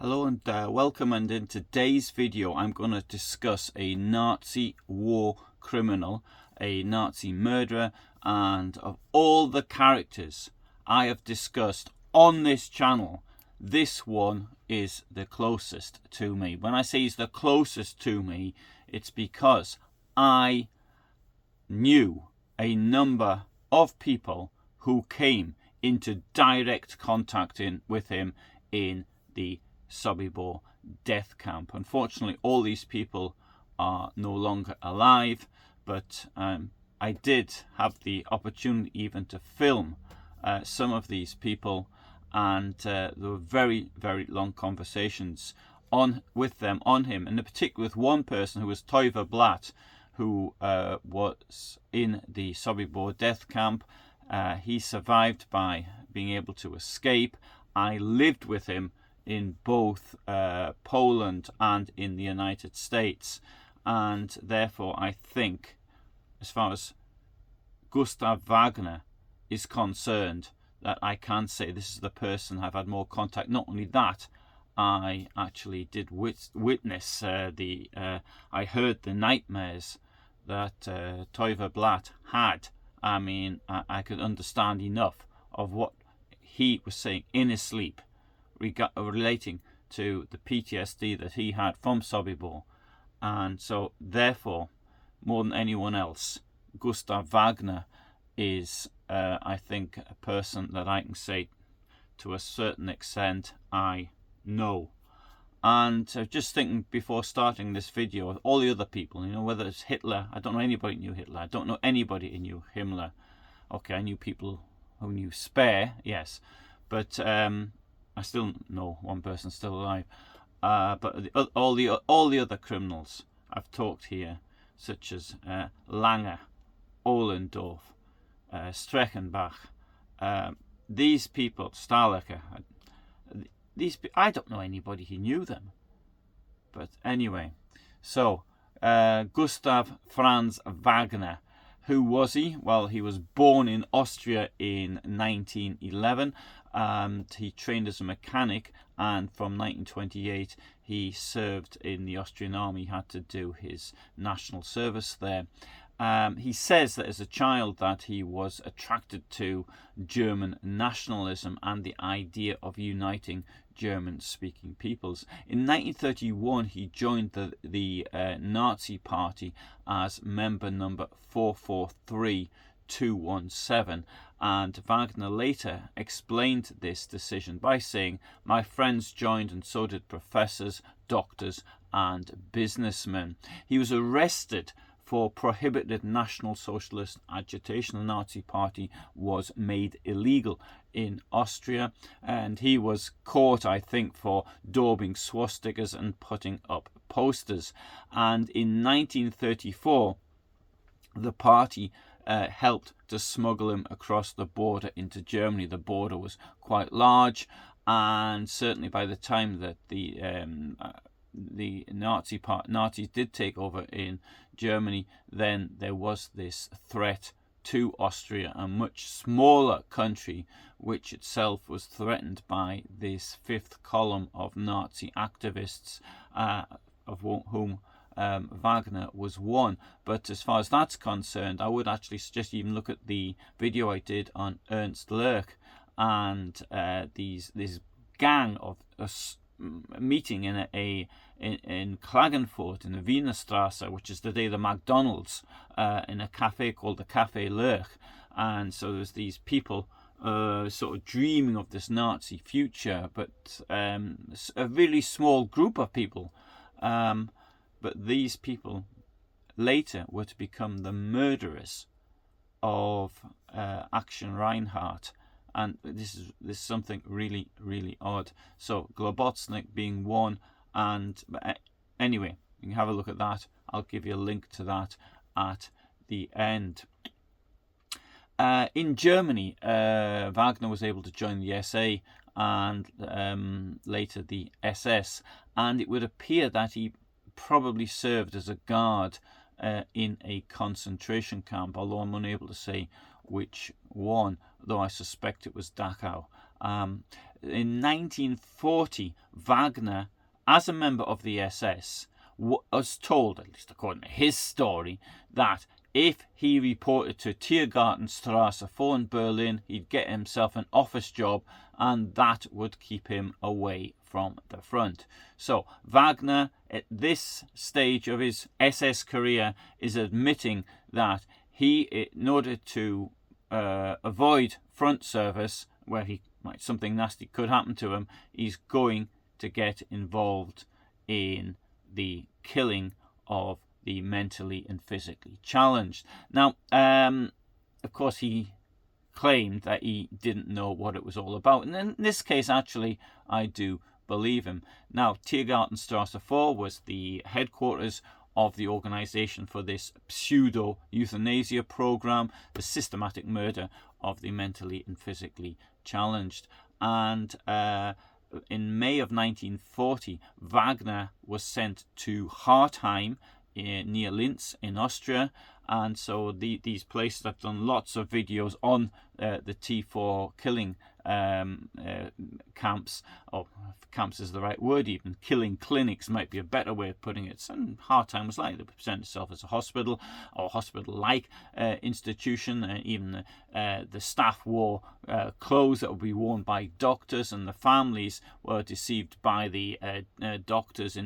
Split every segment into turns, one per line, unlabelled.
Hello and welcome, and in today's video I'm going to discuss a Nazi war criminal, a Nazi murderer, and of all the characters I have discussed on this channel, this one is the closest to me. When I say he's the closest to me, it's because I knew a number of people who came into direct contact with him in the Sobibor death camp. Unfortunately, all these people are no longer alive, but I did have the opportunity even to film some of these people, and there were very, very long conversations with them on him, and in particular with one person who was Teuver Blatt, who was in the Sobibor death camp. He survived by being able to escape. I lived with him in both Poland and in the United States, and therefore I think, as far as Gustav Wagner is concerned, that I can say this is the person I've had more contact. Not only that, I actually did witness I heard the nightmares that Teuver Blatt had. I mean, I could understand enough of what he was saying in his sleep relating to the PTSD that he had from Sobibor. And so therefore, more than anyone else, Gustav Wagner is I think a person that I can say to a certain extent I know. And just thinking before starting this video, all the other people, whether it's Hitler, I don't know anybody who knew Hitler, I don't know anybody who knew Himmler. Okay, I knew people who knew Speer, yes, but I still know one person still alive. But all the other criminals I've talked here, such as Lange, Ohlendorf, Streckenbach, these people, Stahlecker, I don't know anybody who knew them. But anyway, so Gustav Franz Wagner. Who was he? Well, he was born in Austria in 1911. He trained as a mechanic, and from 1928 he served in the Austrian army. He had to do his national service there. He says that as a child that he was attracted to German nationalism and the idea of uniting German-speaking peoples. In 1931, he joined the Nazi Party as member number 443217, and Wagner later explained this decision by saying, "My friends joined, and so did professors, doctors, and businessmen." He was arrested for prohibited National Socialist agitation. The Nazi Party was made illegal in Austria, and he was caught, I think, for daubing swastikas and putting up posters. And in 1934, the party helped to smuggle him across the border into Germany. The border was quite large, and certainly by the time that the Nazis did take over in Germany, then there was this threat to Austria, a much smaller country, which itself was threatened by this fifth column of Nazi activists, of whom Wagner was one. But as far as that's concerned, I would actually suggest you even look at the video I did on Ernst Lurch and this gang of meeting in Klagenfurt in the Vienna Strasse, which is today the McDonald's, in a cafe called the Café Lurch. And so there's these people sort of dreaming of this Nazi future, but a really small group of people. But these people later were to become the murderers of Aktion Reinhard. And this is something really, really odd. So Globotnik being one, and anyway, you can have a look at that. I'll give you a link to that at the end. In Germany, Wagner was able to join the SA and later the SS, and it would appear that he probably served as a guard in a concentration camp, although I'm unable to say which one, though I suspect it was Dachau. in 1940, Wagner, as a member of the SS, was told, at least according to his story, that if he reported to Tiergartenstrasse 4 in Berlin, he'd get himself an office job, and that would keep him away from the front. So Wagner, at this stage of his SS career, is admitting that he, in order to avoid front service, where something nasty could happen to him, he's going to get involved in the killing of the mentally and physically challenged. Now, of course, he claimed that he didn't know what it was all about, and in this case, actually, I do believe him. Now, Tiergartenstrasse 4 was the headquarters of the organization for this pseudo-euthanasia program, the systematic murder of the mentally and physically challenged. And in May of 1940, Wagner was sent to Hartheim near Linz in Austria. And so these places, I've done lots of videos on the T4 killing camps, or camps is the right word even, killing clinics might be a better way of putting it. And Hartheim was like, they present itself as a hospital, or hospital-like institution, and even the staff wore clothes that would be worn by doctors, and the families were deceived by the doctors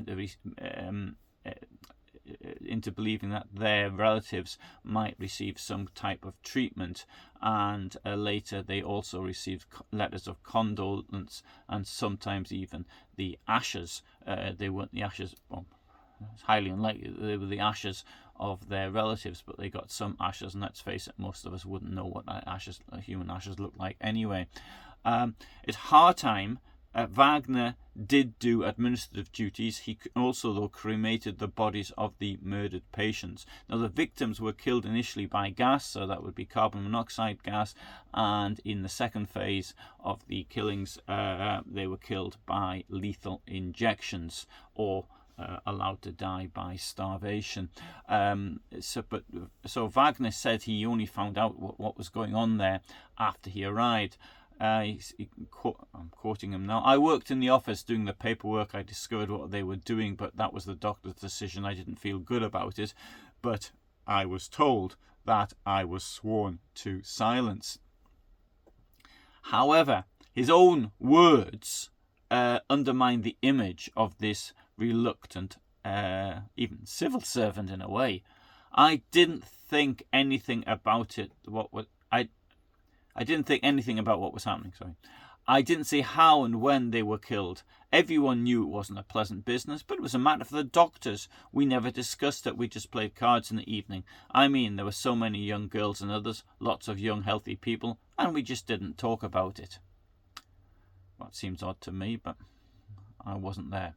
into believing that their relatives might receive some type of treatment, and later they also received letters of condolence, and sometimes even the ashes. They weren't the ashes, well, it's highly unlikely that they were the ashes of their relatives, but they got some ashes, and let's face it, most of us wouldn't know what ashes, human ashes, look like anyway. At Hartheim, Wagner did do administrative duties. He also, though, cremated the bodies of the murdered patients. Now, the victims were killed initially by gas, so that would be carbon monoxide gas, and in the second phase of the killings, they were killed by lethal injections, or allowed to die by starvation. So Wagner said he only found out what was going on there after he arrived. I'm quoting him now. "I worked in the office doing the paperwork. I discovered what they were doing, but that was the doctor's decision. I didn't feel good about it, but I was told that I was sworn to silence." However, his own words undermine the image of this reluctant, even civil servant in a way. "I didn't think anything about it. I didn't think anything about what was happening. I didn't see how and when they were killed. Everyone knew it wasn't a pleasant business, but it was a matter for the doctors. We never discussed it. We just played cards in the evening. I mean, there were so many young girls and others, lots of young, healthy people, and we just didn't talk about it." Well, it seems odd to me, but I wasn't there.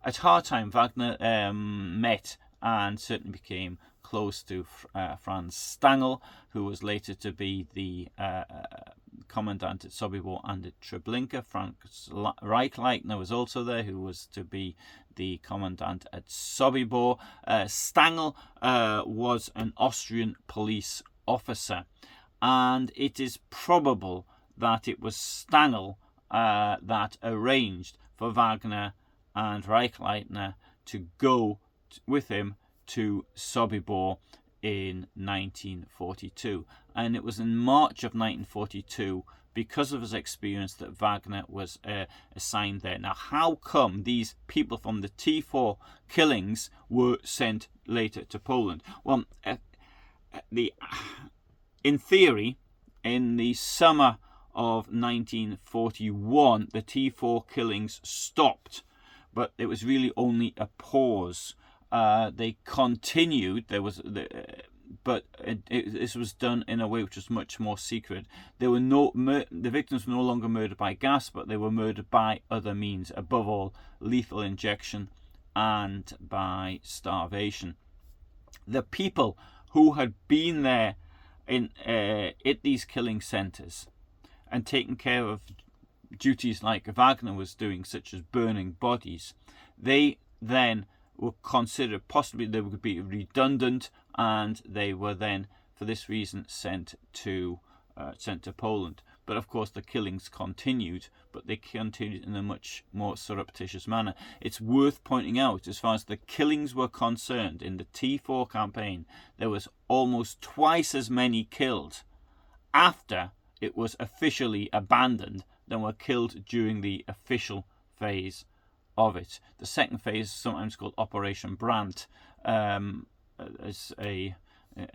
At Hartheim, Wagner met and certainly became close to Franz Stangl, who was later to be the commandant at Sobibor and at Treblinka. Franz Reichleitner was also there, who was to be the commandant at Sobibor. Stangl was an Austrian police officer, and it is probable that it was Stangl that arranged for Wagner and Reichleitner to go with him to Sobibor in 1942. And it was in March of 1942, because of his experience, that Wagner was assigned there. Now, how come these people from the T4 killings were sent later to Poland? Well, in theory, in the summer of 1941, the T4 killings stopped, but it was really only a pause. They continued. But this was done in a way which was much more secret. The victims were no longer murdered by gas, but they were murdered by other means. Above all, lethal injection and by starvation. The people who had been there at these killing centres and taken care of duties like Wagner was doing, such as burning bodies, they then were considered possibly they would be redundant, and they were then, for this reason, sent to Poland. But of course the killings continued, but they continued in a much more surreptitious manner. It's worth pointing out, as far as the killings were concerned, in the T4 campaign, there was almost twice as many killed after it was officially abandoned than were killed during the official phase of it. The second phase, sometimes called Operation Brandt, is a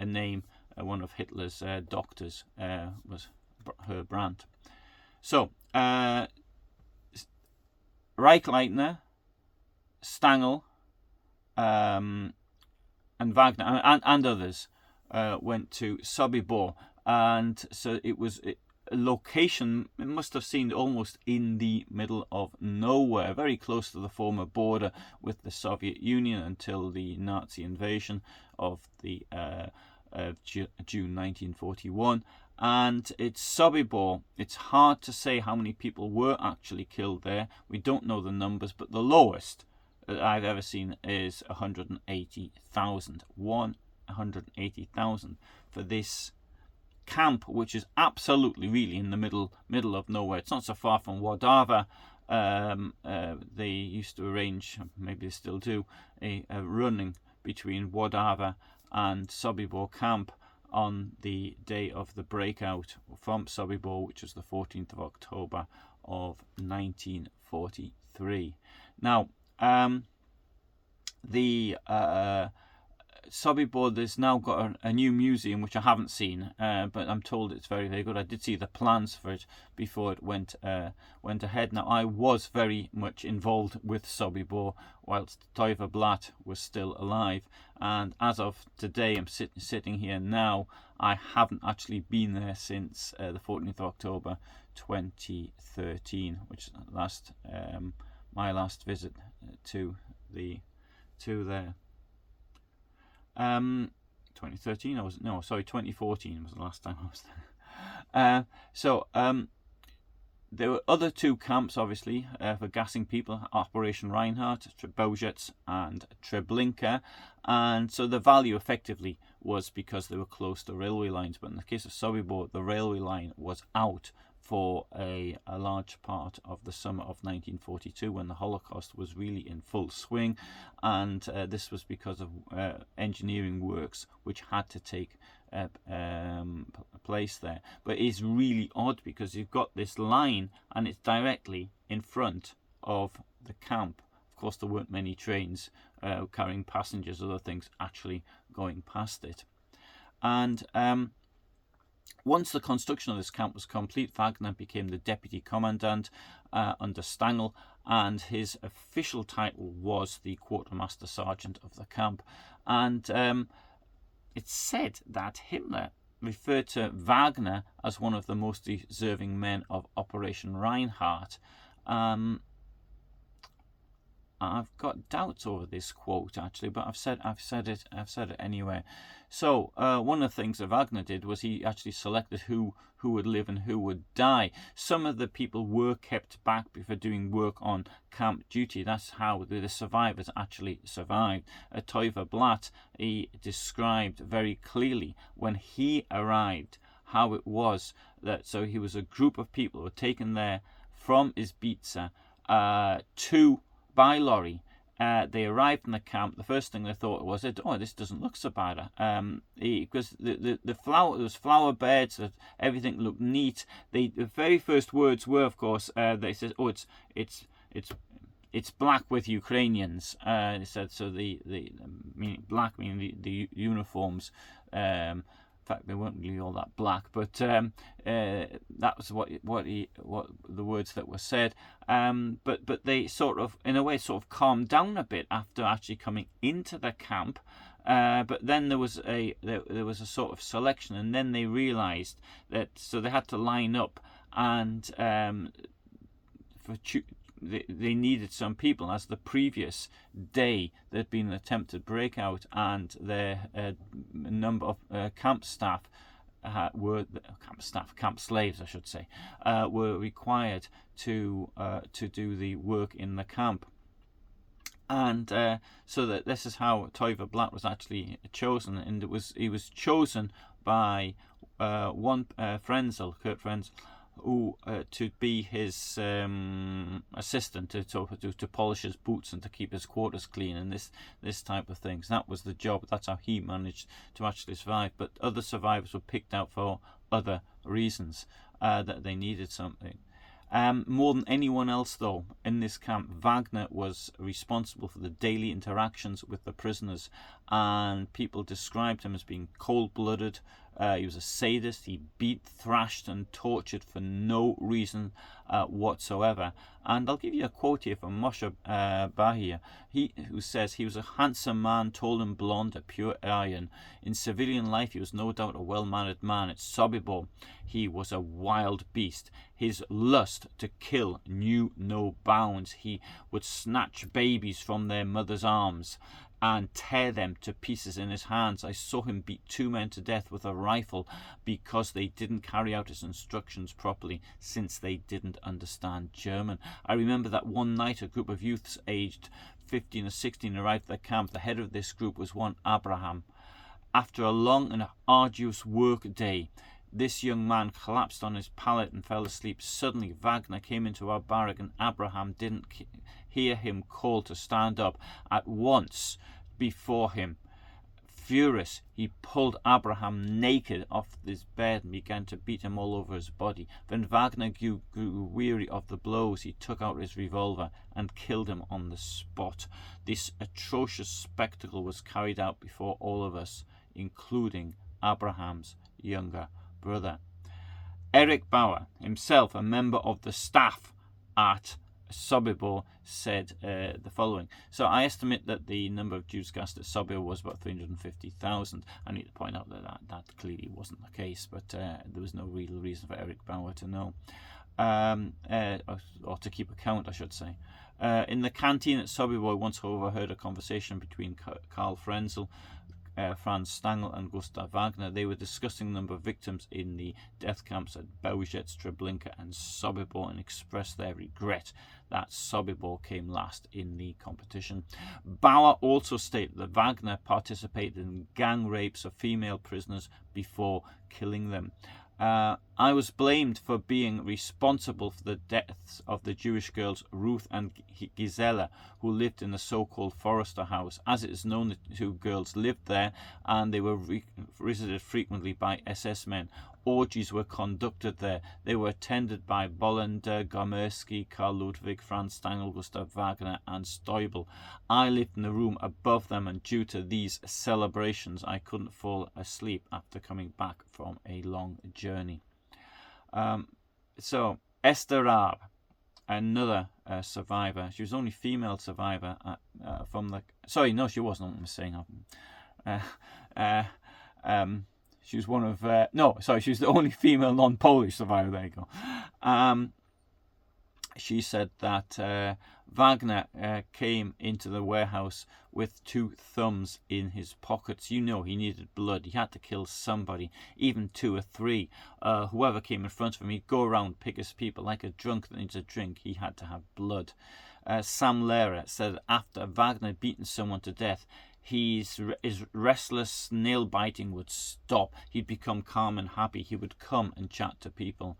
name. One of Hitler's doctors was her Brandt. So Reichleitner, Stangl, and Wagner and others went to Sobibor, and so it was a location, it must have seemed almost in the middle of nowhere, very close to the former border with the Soviet Union until the Nazi invasion of the June 1941. And it's Sobibor. It's hard to say how many people were actually killed there. We don't know the numbers, but the lowest that I've ever seen is 180,000. 180,000 for this camp, which is absolutely really in the middle of nowhere. It's not so far from Wardava. They used to arrange, maybe they still do, a running between Wardava and Sobibor camp on the day of the breakout from Sobibor, which was the 14th of October of 1943. Now, the Sobibor has now got a new museum, which I haven't seen, but I'm told it's very, very good. I did see the plans for it before it went ahead. Now, I was very much involved with Sobibor whilst Teuver Blatt was still alive, and as of today, I'm sitting here now, I haven't actually been there since the 14th of October 2013, which is my last visit to there. 2013 2014 was the last time I was there. There were other two camps, obviously, for gassing people: Operation Reinhard, Trebojec and Treblinka, and so the value effectively was because they were close to railway lines. But in the case of Sobibor, the railway line was out for a large part of the summer of 1942, when the Holocaust was really in full swing, and this was because of engineering works which had to take place there. But it's really odd because you've got this line and it's directly in front of the camp. Of course, there weren't many trains carrying passengers or other things actually going past it. And once the construction of this camp was complete, Wagner became the deputy commandant under Stangl, and his official title was the quartermaster sergeant of the camp. And it's said that Hitler referred to Wagner as one of the most deserving men of Operation Reinhard. I've got doubts over this quote actually, but I've said it anyway. So one of the things that Wagner did was he actually selected who would live and who would die. Some of the people were kept back for doing work on camp duty. That's how the survivors actually survived. Teuver Blatt, he described very clearly when he arrived how it was that, so he was a group of people who were taken there from Izbica by lorry. They arrived in the camp. The first thing they thought was, "Oh, this doesn't look so bad," because there was flower beds, that everything looked neat. The very first words were, of course, they said, "Oh, it's black with Ukrainians." They said so. The meaning black, meaning the uniforms. In fact, they weren't really all that black, but that was what the words that were said. But they sort of, in a way, sort of calmed down a bit after actually coming into the camp. But then there was a sort of selection, and then they realised that, so they had to line up, and they needed some people, as the previous day there'd been an attempted breakout, and their number of camp slaves, I should say, were required to do the work in the camp. And so that this is how Teuver Blatt was actually chosen, and he was chosen by Kurt Frenzel, to be his assistant to polish his boots and to keep his quarters clean and this type of things. That was the job. That's how he managed to actually survive. But other survivors were picked out for other reasons, that they needed something. More than anyone else, though, in this camp, Wagner was responsible for the daily interactions with the prisoners, and people described him as being cold-blooded. He was a sadist. He beat, thrashed, and tortured for no reason whatsoever. And I'll give you a quote here from Moshe Bahia, who says, "He was a handsome man, tall and blonde, a pure Aryan. In civilian life, he was no doubt a well-mannered man. At Sobibor, he was a wild beast. His lust to kill knew no bounds. He would snatch babies from their mother's arms and tear them to pieces in his hands. I saw him beat 2 men to death with a rifle because they didn't carry out his instructions properly, since they didn't understand German. I remember that one night a group of youths aged 15 or 16 arrived at the camp. The head of this group was one Abraham. After a long and arduous work day, this young man collapsed on his pallet and fell asleep. Suddenly Wagner came into our barrack, and Abraham didn't hear him call to stand up. At once before him, furious, he pulled Abraham naked off his bed and began to beat him all over his body. When Wagner grew weary of the blows, he took out his revolver and killed him on the spot. This atrocious spectacle was carried out before all of us, including Abraham's younger brother." Erich Bauer, himself a member of the staff at Sobibor, said the following. So I estimate that the number of Jews cast at Sobibor was about 350,000. I need to point out that clearly wasn't the case, but there was no real reason for Erich Bauer to know, or to keep account, I should say. In the canteen at Sobibor, I once overheard a conversation between Karl Frenzel, Franz Stangl, and Gustav Wagner. They were discussing the number of victims in the death camps at Beaujets, Treblinka, and Sobibor, and expressed their regret that Sobibor came last in the competition. Bauer also stated that Wagner participated in gang rapes of female prisoners before killing them. I was blamed for being responsible for the deaths of the Jewish girls Ruth and Gisela, who lived in the so-called Forrester house. As it is known, the 2 girls lived there, and they were visited frequently by SS men. Orgies were conducted there. They were attended by Bollender, Gomersky, Karl Ludwig, Franz Stangl, Gustav Wagner, and Stoibel. I lived in the room above them, and due to these celebrations, I couldn't fall asleep after coming back from a long journey. So Esther Raab, another survivor. She was the only female survivor from the. Sorry, no, she wasn't. I'm saying. She was one of. She was the only female non-Polish survivor. There you go. She said that Wagner came into the warehouse with 2 thumbs in his pockets. You know, he needed blood. He had to kill somebody, even 2 or 3. Whoever came in front of him, he'd go around, pick his people like a drunk that needs a drink. He had to have blood. Sam Lehrer said after Wagner had beaten someone to death, his restless nail biting would stop. He'd become calm and happy. He would come and chat to people.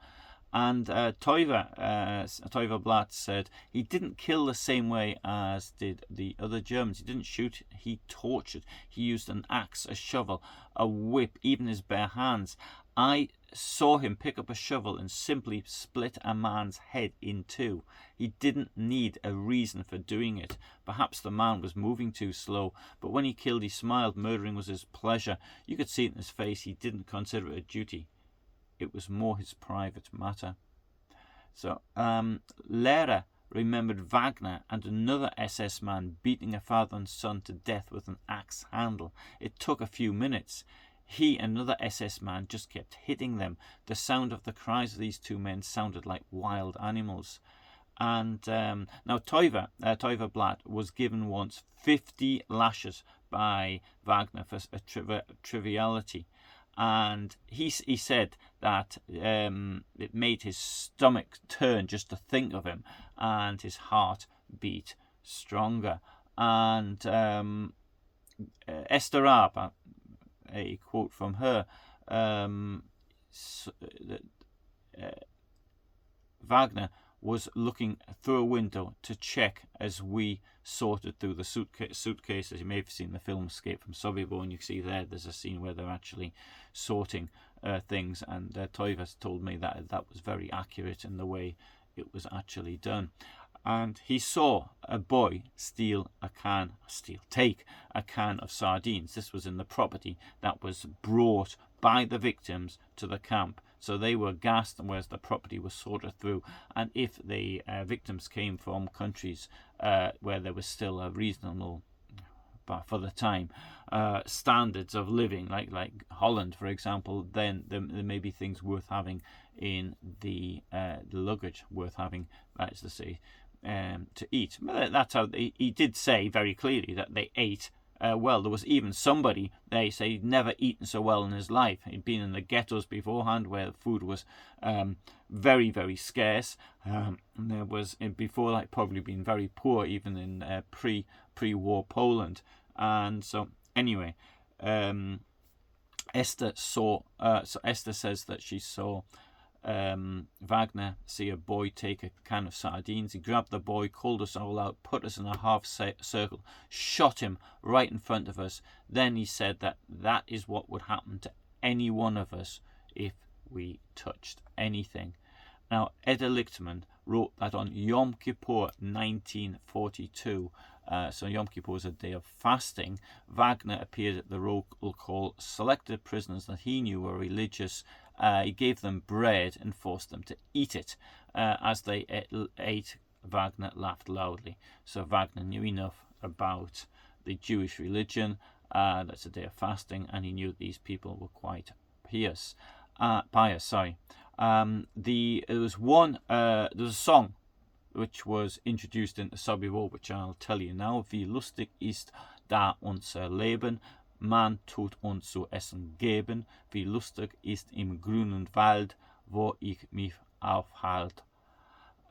And Teuver Blatt said he didn't kill the same way as did the other Germans. He didn't shoot, he tortured. He used an axe, a shovel, a whip, even his bare hands. I saw him pick up a shovel and simply split a man's head in 2. He didn't need a reason for doing it. Perhaps the man was moving too slow, but when he killed, he smiled. Murdering was his pleasure. You could see it in his face. He didn't consider it a duty. It was more his private matter. So, Lehrer remembered Wagner and another SS man beating a father and son to death with an axe handle. It took a few minutes. He and another SS man just kept hitting them. The sound of the cries of these 2 men sounded like wild animals. And now Teuver Blatt was given once 50 lashes by Wagner for a triviality. And he said that it made his stomach turn just to think of him, and his heart beat stronger. And Esther Raab, a quote from her, Wagner was looking through a window to check as we sorted through the suitcases. You may have seen the film Escape from Sobibór, and you see there's a scene where they're actually sorting things, and Toivo's told me that that was very accurate in the way it was actually done. And he saw a boy take a can of sardines. This was in the property that was brought by the victims to the camp. So they were gassed, whereas the property was sorted through. And if the victims came from countries where there was still a reasonable, for the time, standards of living, like Holland, for example, then there may be things worth having in the luggage, worth having, that is to say, to eat. That's how he did say very clearly that they ate well. There was even somebody, they say, he'd never eaten so well in his life. He'd been in the ghettos beforehand where food was very, very scarce. And there was, before that, probably been very poor even in pre-war Poland. And so anyway, Esther says that she saw Wagner see a boy take a can of sardines. He grabbed the boy, called us all out, put us in a half circle, shot him right in front of us. Then he said that is what would happen to any one of us if we touched anything. Now, Edda Lichtman wrote that on Yom Kippur 1942. So Yom Kippur is a day of fasting. Wagner appeared at the roll call, selected prisoners that he knew were religious. He gave them bread and forced them to eat it. As they ate, Wagner laughed loudly. So Wagner knew enough about the Jewish religion. That's a day of fasting, and he knew these people were quite pious. There was a song which was introduced into Sobibor, which I'll tell you now. Wie lustig ist da unser Leben, man tut uns zu essen geben, wie lustig ist im grünen Wald, wo ich mich aufhalte.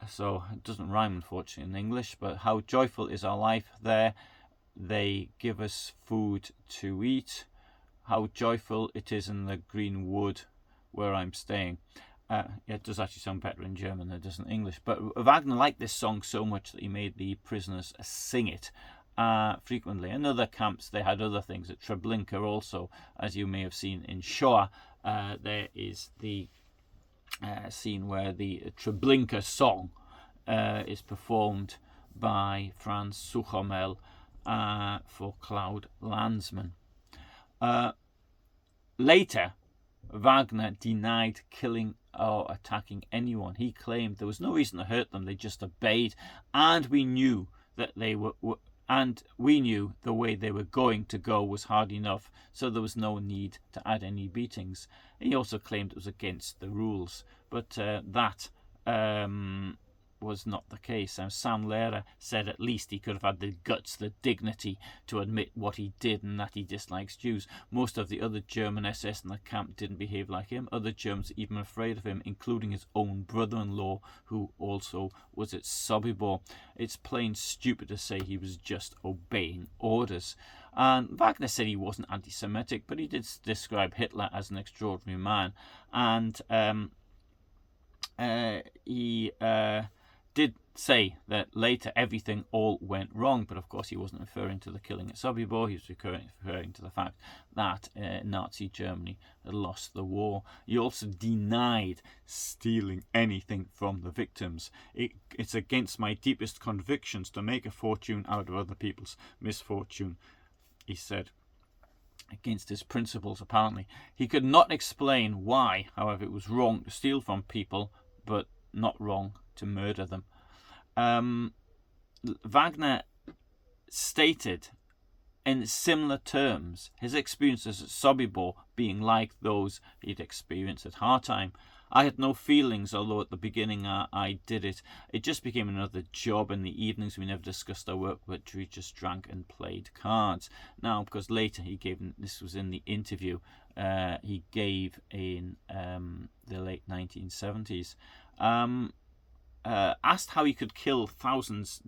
So it doesn't rhyme, unfortunately, in English, but how joyful is our life there. They give us food to eat. How joyful it is in the green wood where I'm staying. It does actually sound better in German than it does in English. But Wagner liked this song so much that he made the prisoners sing it frequently. In other camps, they had other things. At Treblinka also, as you may have seen in Shoah, there is the scene where the Treblinka song is performed by Franz Suchomel for Cloud Landsman. Later, Wagner denied killing or attacking anyone. He claimed there was no reason to hurt them, they just obeyed, and we knew that the way they were going to go was hard enough, so there was no need to add any beatings. He also claimed it was against the rules, but that was not the case. Sam Lehrer said at least he could have had the guts, the dignity to admit what he did and that he dislikes Jews. Most of the other German SS in the camp didn't behave like him. Other Germans were even afraid of him, including his own brother-in-law, who also was at Sobibor. It's plain stupid to say he was just obeying orders. And Wagner said he wasn't anti-Semitic, but he did describe Hitler as an extraordinary man. And he did say that later everything all went wrong, but of course he wasn't referring to the killing at Sobibor. He was referring to the fact that Nazi Germany had lost the war. He also denied stealing anything from the victims. It's against my deepest convictions to make a fortune out of other people's misfortune, he said. Against his principles, apparently. He could not explain why, however, it was wrong to steal from people, but not wrong to murder them. Wagner stated in similar terms his experiences at Sobibor being like those he'd experienced at Hartheim. I had no feelings, although at the beginning I did it. It just became another job. In the evenings we never discussed our work, but we just drank and played cards. Now, because later he gave, this was in the interview he gave in the late 1970s, asked how he could kill thousands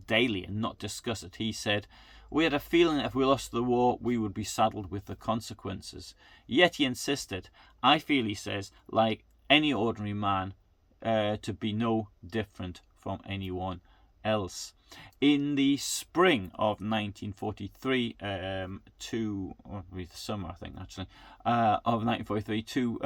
daily and not discuss it, he said, "We had a feeling that if we lost the war, we would be saddled with the consequences." Yet he insisted, "I feel," he says, "like any ordinary man to be no different from anyone else. In the spring of 1943, the summer, I think, actually, of 1943, two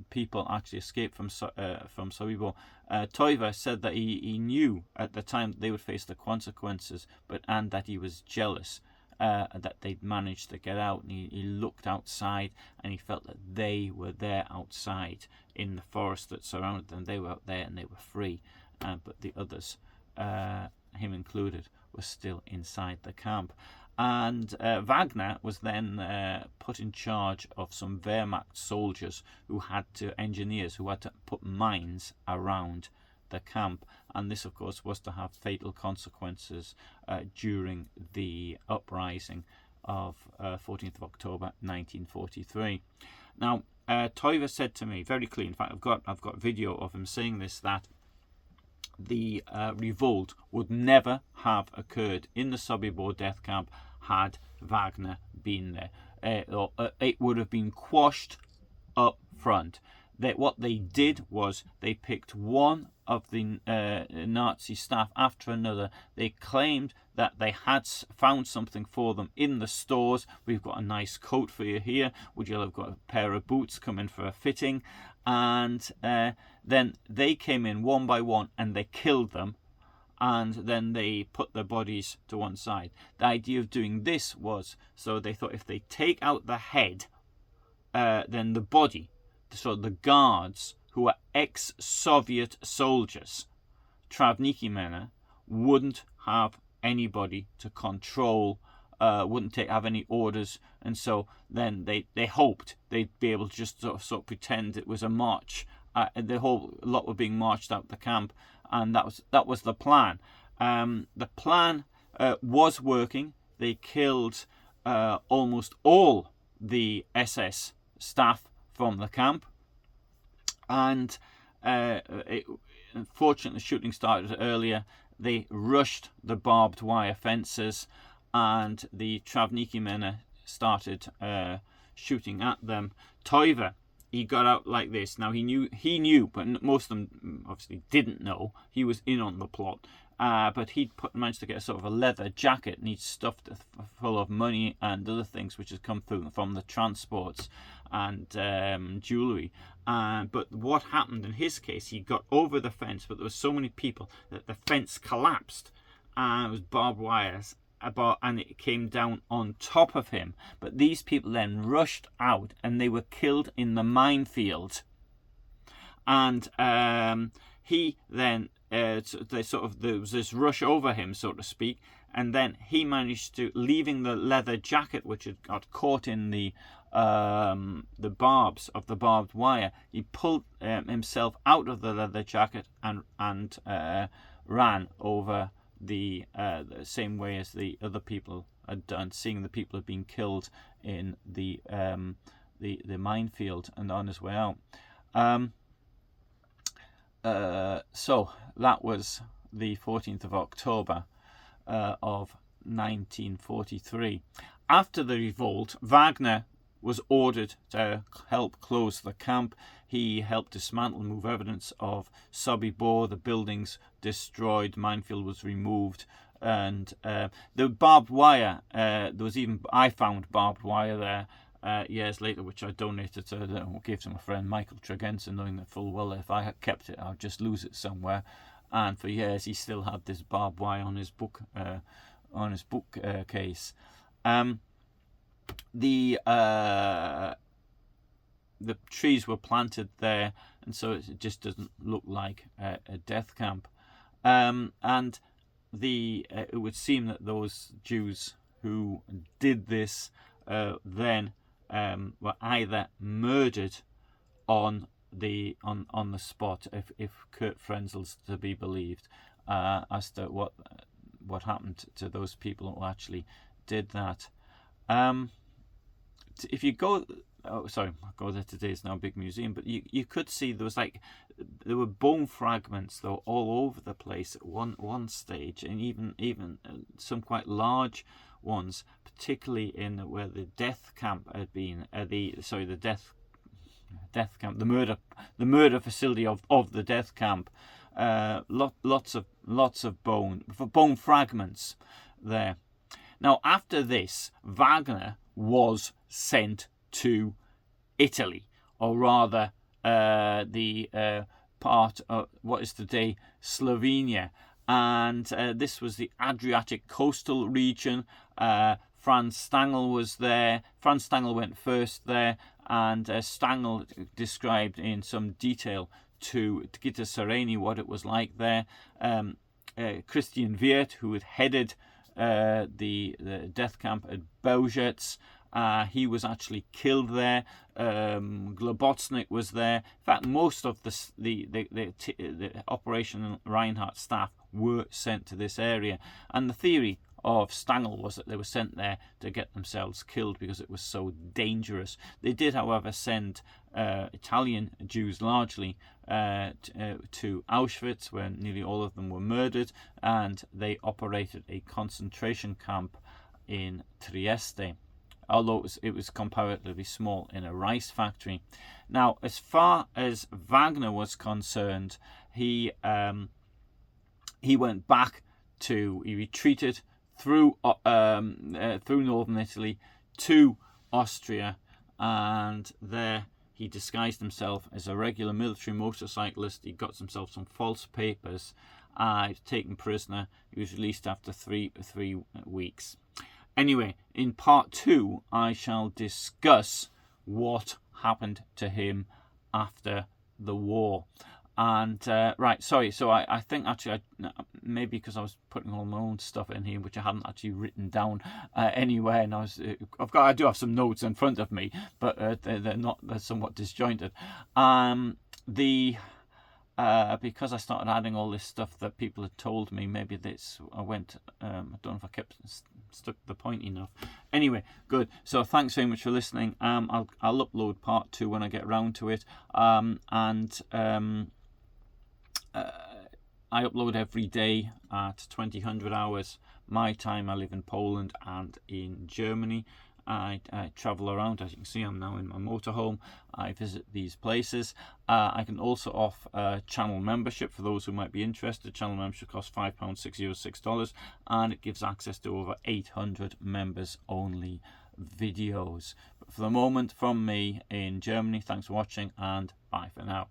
people actually escaped from Sobibor. Teuber said that he knew at the time that they would face the consequences, and that he was jealous that they'd managed to get out. And he looked outside and he felt that they were there outside in the forest that surrounded them. They were out there and they were free, but the others, him included, was still inside the camp. And Wagner was then put in charge of some Wehrmacht soldiers engineers who had to put mines around the camp, and this of course was to have fatal consequences during the uprising of 14th of October 1943. Now Teuber said to me very clearly, in fact I've got video of him saying this, that the revolt would never have occurred in the Sobibor death camp had Wagner been there. It would have been quashed up front. What they did was they picked one of the Nazi staff after another. They claimed that they had found something for them in the stores. We've got a nice coat for you here. Would you have got a pair of boots coming for a fitting? And then they came in one by one and they killed them, and then they put their bodies to one side. The idea of doing this was, so they thought if they take out the head, then the body, so the guards who were ex-Soviet soldiers, Travniki men, wouldn't have anybody to control, wouldn't have any orders, and so then they hoped they'd be able to just sort of pretend it was a march. The whole lot were being marched out the camp, and that was the plan. The plan was working. They killed almost all the SS staff from the camp, and unfortunately shooting started earlier. They rushed the barbed wire fences, and the Travniki men started shooting at them. Teuber, he got out like this. Now he knew, but most of them obviously didn't know. He was in on the plot, but he'd managed to get a sort of a leather jacket, and he'd stuffed it full of money and other things which had come through from the transports and jewellery. But what happened in his case, he got over the fence, but there were so many people that the fence collapsed, and it was barbed wires, and it came down on top of him. But these people then rushed out, and they were killed in the minefield. And he then there was this rush over him, so to speak, and then he managed to, leaving the leather jacket which had got caught in the barbs of the barbed wire, he pulled himself out of the leather jacket and ran over the same way as the other people had done, seeing the people had been killed in the minefield, and on his way out. So that was the 14th of October of 1943. After the revolt, Wagner was ordered to help close the camp. He helped dismantle and move evidence of Sobibor. The buildings destroyed, minefield was removed, and the barbed wire, I found barbed wire there years later, which I donated to, gave to my friend Michael Tregensen, knowing that full well if I had kept it I'd just lose it somewhere. And for years he still had this barbed wire on his book case. The trees were planted there, and so it just doesn't look like a death camp. And it would seem that those Jews who did this then were either murdered on the spot, if Kurt Frenzel's to be believed, as to what happened to those people who actually did that. If you go, I'll go there today. It's now a big museum, but you could see there were bone fragments though all over the place at one stage, and even some quite large ones, particularly in where the death camp had been, the death death camp, the murder facility of the death camp. Lots of bone fragments there. Now, after this, Wagner was sent to Italy, or rather the part of what is today Slovenia, and this was the Adriatic coastal region. Franz Stangl was there. Franz Stangl went first there, and Stangl described in some detail to Gitta Sereni what it was like there. Christian Wirth, who had headed the death camp at Beaujetz, he was actually killed there. Globocnik was there. In fact, most of the Operation Reinhard staff were sent to this area, and the theory of Stangl was that they were sent there to get themselves killed because it was so dangerous. They did, however, send Italian Jews largely to Auschwitz, where nearly all of them were murdered, and they operated a concentration camp in Trieste, although it was comparatively small, in a rice factory. Now, as far as Wagner was concerned, he went back he retreated through northern Italy to Austria, and there he disguised himself as a regular military motorcyclist. He got himself some false papers. He was taken prisoner. He was released after three weeks. Anyway, in part 2, I shall discuss what happened to him after the war. And right, sorry. So I think actually, maybe because I was putting all my own stuff in here, which I hadn't actually written down anywhere, and I do have some notes in front of me, but they're somewhat disjointed. Because I started adding all this stuff that people had told me, maybe I don't know if I stuck to the point enough. Anyway, good. So thanks very much for listening. I'll upload part 2 when I get around to it. I upload every day at 2000 hours my time. I live in Poland and in Germany. I travel around. As you can see, I'm now in my motorhome. I visit these places. I can also offer channel membership for those who might be interested. Channel membership costs £5, €6, $6, and it gives access to over 800 members only videos. But for the moment, from me in Germany, thanks for watching, and bye for now.